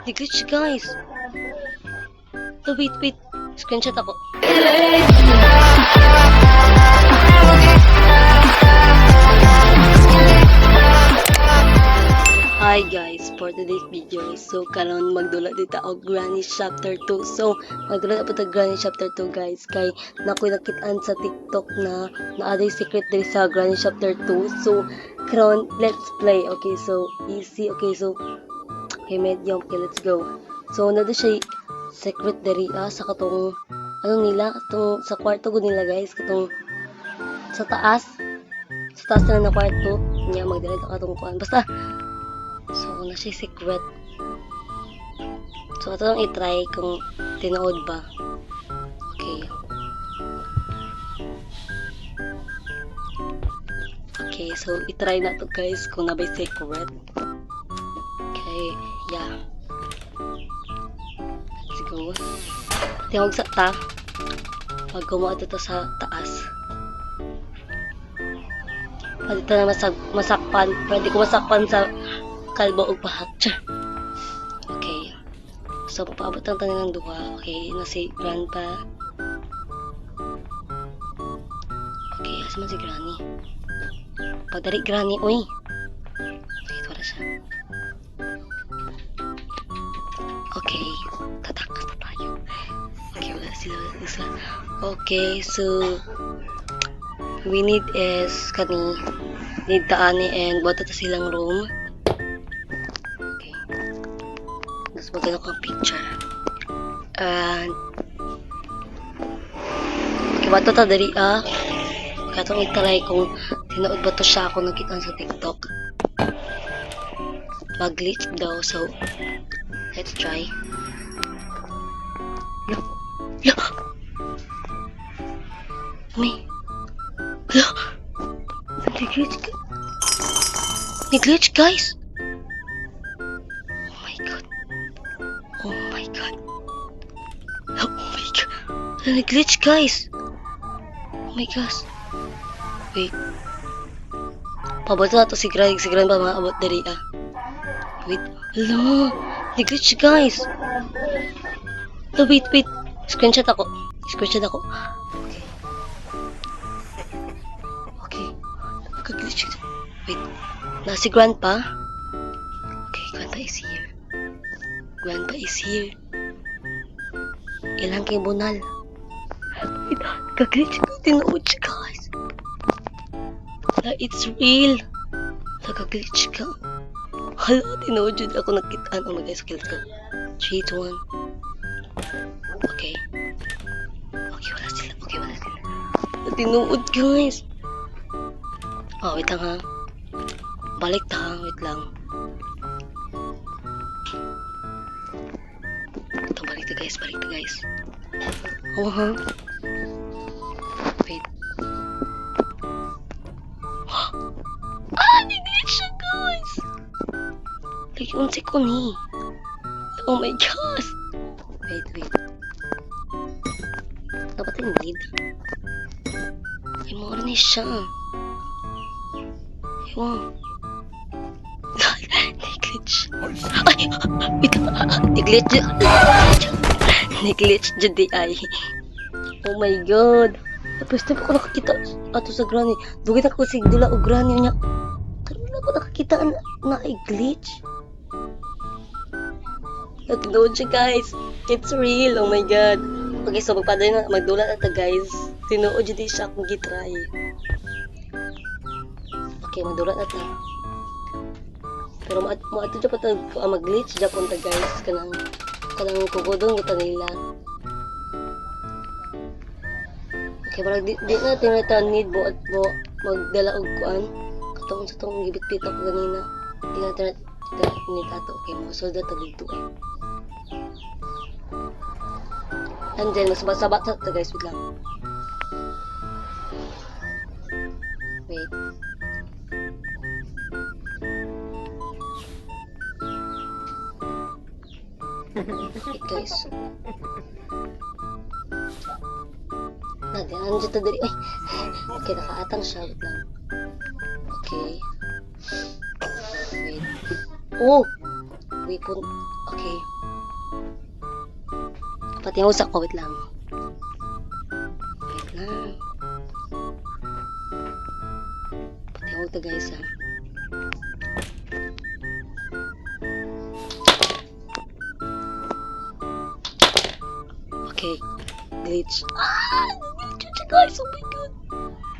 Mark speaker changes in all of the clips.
Speaker 1: Nag-glitch guys. Oh, wait. Screenshot ako. Hi guys, for today's video, so karon magdula dito og Granny Chapter 2. So, magdula po ta Granny Chapter 2 guys, kay nakoy nakitaan sa TikTok na naaday secret diri sa Granny Chapter 2. So, karon let's play. Okay, so easy. Okay, so medium. Okay, let's go. So, nado siya secret diri sa katong ano nila, katong sa kwarto gud nila guys, katong sa taas. Sa taas na kwarto niya magdala katong kuan. Basta so, na siya secret. So, ito lang i-try kung tinood ba. Okay. Okay, so i-try na to guys kung nabay secret. Okay, yeah. Let's go. Tingog sa ta. Pag gumawa ito sa taas. Pwede ito na masakpan. Pwede ko masakpan sa kalbo o pahat. Okay. So, papaabot lang tayo ng duha. Okay, na si Grandpa. Okay, asa man si Granny? Pagdari Granny, uy. Okay, ito na siya. Okay, tatakas na tayo. Okay, wala sila. Okay, so we need is kani need taani and bota ta silang room. Mas maganda kong picture. And okay, bato ta dari katong itaray kung tinood ba to siya ako nakita sa TikTok. Mag-glitch daw, so let's try. Look! Look! Nag-glitch guys! Oh my god. Oh my god. Nag-glitch guys. Oh my gosh. Wait. Pabata to si Grandpa maabot dari Wait. Hello. Nag-glitch guys. Oh, wait. Screenshot ako. Okay. Nag-glitch. Wait. Si Grandpa. Okay, Grandpa is here. Ilang kay bunal. Wait, nag-glitch ko. Tinood siya guys. It's real. Nag-glitch ka. Hala, tinood yun ako nakitaan. Oh my guys, okay, let's go. 3, 2, 1. Okay. Okay, wala sila. Tinood guys. Oh, wait lang ha. Balik ta ha. Wait lang. Ito, balik ta guys. Oh ha. Wait. Nag-glitch siya guys. Like, unsi ko ni. Oh my gosh. Wait. Dapat yung need. Ay, mura ni siya. Wow. Nag-glitch. Ay! Nag-glitch dyan ay. Oh my god. Tapos na ako nakakita ato sa Granny. Dugit ako sigdula o Granny niya. Kanina ako nakakita na i-glitch. Nag-load siya guys. It's real. Oh my god. Okay, so magdula na ta guys. Tinuod dyan siya akong gitry. Okay, magdula na ta. Pero maato dyan pa ito mag-glitch dyan punta guys. Kanang kukudong kita nila. Okay, parang di natin na need mo magdala og kuan. Katong sa itong gibit-bit ako ganina. Di natin need ato. Okay, masulda ito dito And then, mas masabat sa ito guys. Wait lang. Wait. Okay guys. Nandiyan dito dali. Ay. Okay, nakaatang siya. Wait lang. Okay. Wait. Oh! weapon. Okay. Pati yung usak ko, wait lang. Wait lang. Pati yung utak guys ha. Okay. Glitch. Glitch guys, oh my god.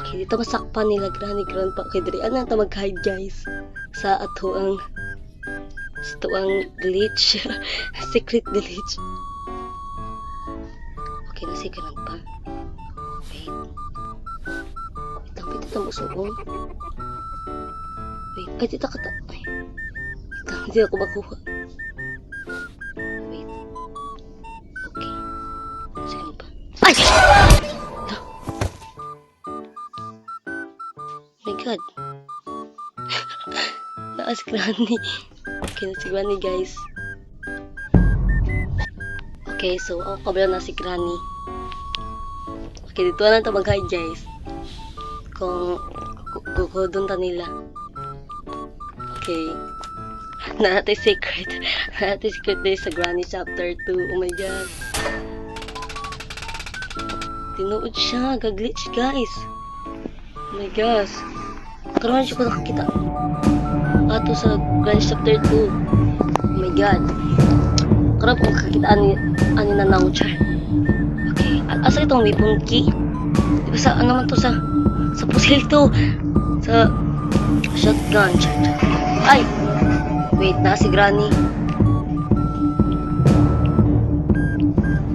Speaker 1: Okay, dito masakpan nila granny grandpa. Okay, diri ana ta mag-hide guys. Sa ato ang glitch. Secret glitch. Okay, nasi grandpa. Wait. Wait lang, pwede tamo suong. Wait, ay dito kata. Ay. Wait lang, hindi ako makuha. Wait. Okay. Nasi grandpa. Ay! My god. Naas granny. Okay na si granny guys. Okay, so ako kabila na si granny. Okay, dito na ito mag-hide guys. Kung kukodon ta nila. Okay. Natin secret. Natin secret day sa granny chapter 2. Oh my god. Tinuod siya. Gaglitch guys. Oh my gosh. Karoon siya ko nakakita. Ato sa Granny Chapter 2. Oh my god. Karoon ko nakakita ani na launcher. Okay. Asa itong weapon key? Diba sa ano man to sa pusil to? Sa shotgun. Ay! Wait, na si Granny.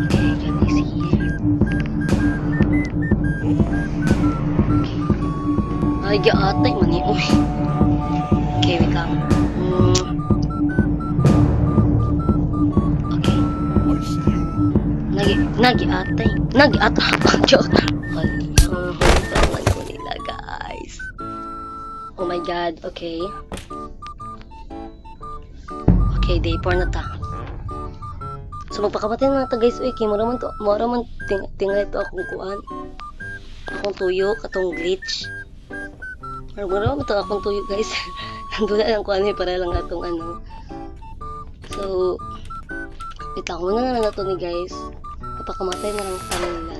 Speaker 1: Okay, Granny is here. Ay, gaatay man eh. Okay, wait lang. Okay. Nagi-atay. Ay, ko nila, guys. Oh my god, okay. Okay, day 4 na ta. So, magpakamatay na ta, guys. Uy, mura man tingay ito akong kuan. Akong tuyo, katong glitch. Mura man ito akong tuyo, guys. Nandun na lang kuan para lang atong ano. So, wait lang, muna na lang ito ni guys. Papakamatay na lang sa nila.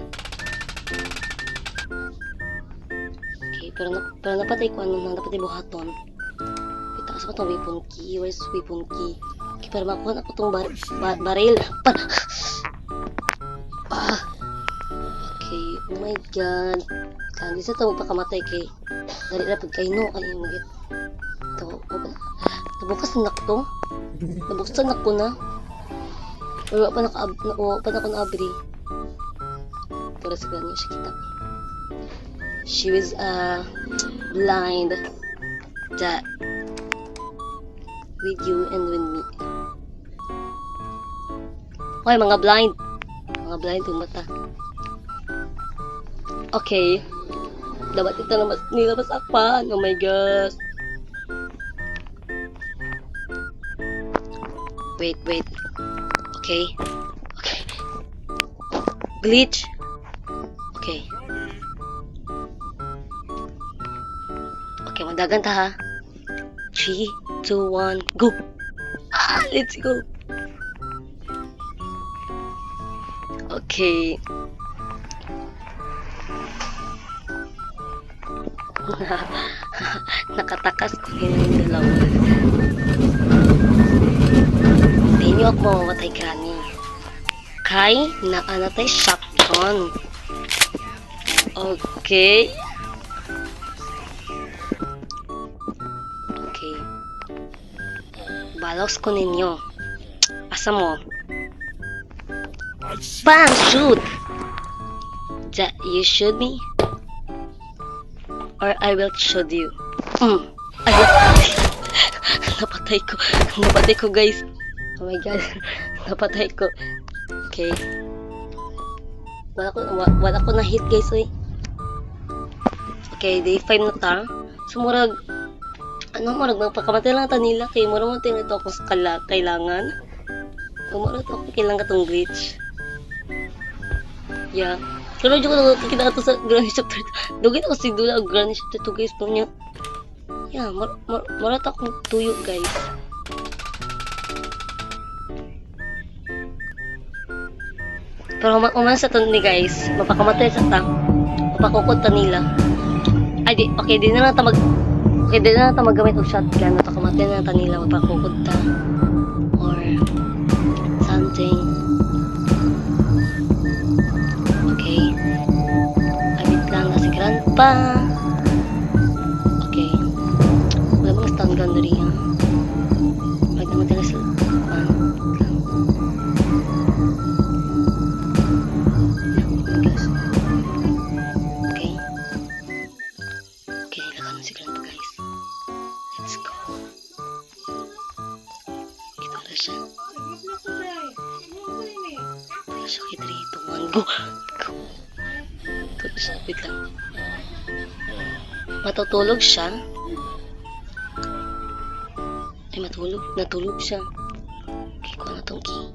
Speaker 1: Okay, pero napatay ko ano, napatay buhaton. Wait, asa ba itong weapon key? Where's weapon key? Okay, para makuha na ko itong baril. Okay, oh my god. Hindi sa ito magpakamatay kay. Dali na pagkaino. Ay, magit. Ito, nabukas na to. Nabuksan na ko na. Wala pa ako na-abri. Pero sa ganyan siya kita. She was blind that with you and with me. Okay, mga blind. Mga blind yung mata. Okay. Dapat ito na nila masakpan. Oh my gosh. Wait. Okay. Glitch. Okay. Okay, magdagan ta ha. 3, 2, 1, go! Let's go! Okay. Nakatakas ko yung dalawa. Hindi nyo ako mamamatay gani. Kay naanatay shotgun. Okay. Okay. Balos ko ninyo. Asa mo? Bam! Shoot! That you shoot me? Or I will shoot you. Napatay ko guys. Oh my god. Napatay ko. Okay. Wala ko na hit guys eh. Okay, day 5 na ta. So murag magpakamatay lang ta nila kay murag mo tinito ako sa kailangan. Murag ako kailangan katong glitch. Yeah. Pero dito ko nakikita ito sa Granny Chapter 2. Dugin ako si Dula o Granny Chapter 2 guys po niya. Yeah, marat akong tuyo guys. Pero uman sa to ni guys, mapakamatay sa ta. Mapakukot ta nila. Ay di, okay, di na lang ta okay, di na lang ta maggamit og shotgun. Mapakamatay na ta nila, mapakukot ta. Or something. Okay. Abit lang na si Grandpa. Okay. Wala mga stun gun na rin, ha? Magnamatay na sila. Okay. Okay, lakan na si Grandpa, guys. Let's go. Ito na siya. Ito na siya. Kaya 3, 2, 1, go! Go! Ito na siya. Wait lang. Matutulog siya. Ay, matulog. Natulog siya. Okay, kuha na tong key.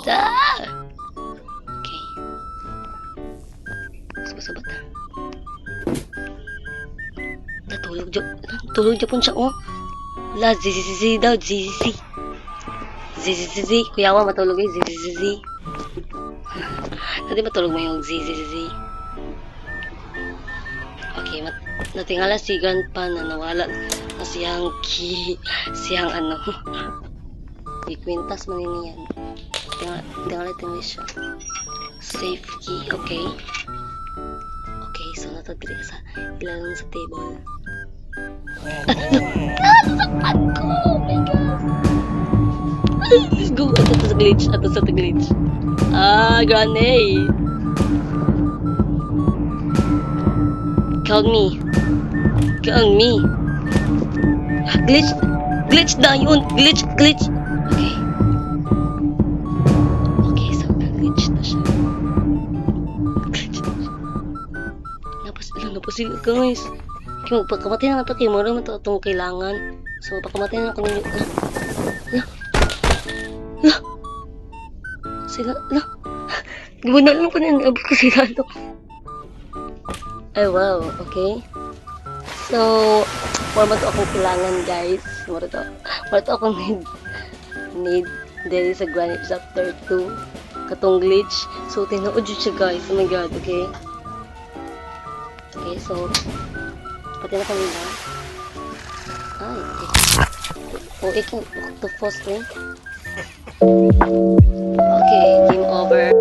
Speaker 1: Ah! Okay. Sabat na. Natulog dyan. Natulog dyan po siya, oh. Wala, ZZZ daw, ZZZ. ZZZ. Kuya ko, matulog yung ZZZ. Dati matulog mo yung ZZZ. Okay, natingala si Grandpa na nawala na siyang key, siyang ano. Ikwintas man yan. Tingala siya. Safe key, okay. Okay, so natagli sa ilalim sa table. Nasaktan ko! Oh my God! Let's go! Ato sa glitch. Ato sa glitch. Ah, grenade! Count me. Count me. Glitch. Glitch na yun. Glitch. Glitch. Okay. Okay, so glitch na siya. Glitch na siya. Napasil ka guys. Kaya magpakamatay na ito kayo. Mura naman ito itong kailangan. So, pagkamatay na ako ninyo. Sila. Gawin na lang ko na yung abot ko sila ito. Ay, wow. Okay. So, wala to akong kailangan, guys. Wala to akong need. Dahil sa Granny Chapter 2. Katong glitch. So, tinood yun siya, guys. Oh my God, okay. Okay, so, pati na kami ba? Ay, okay. Oh, ikaw, to post rin. Okay, game over.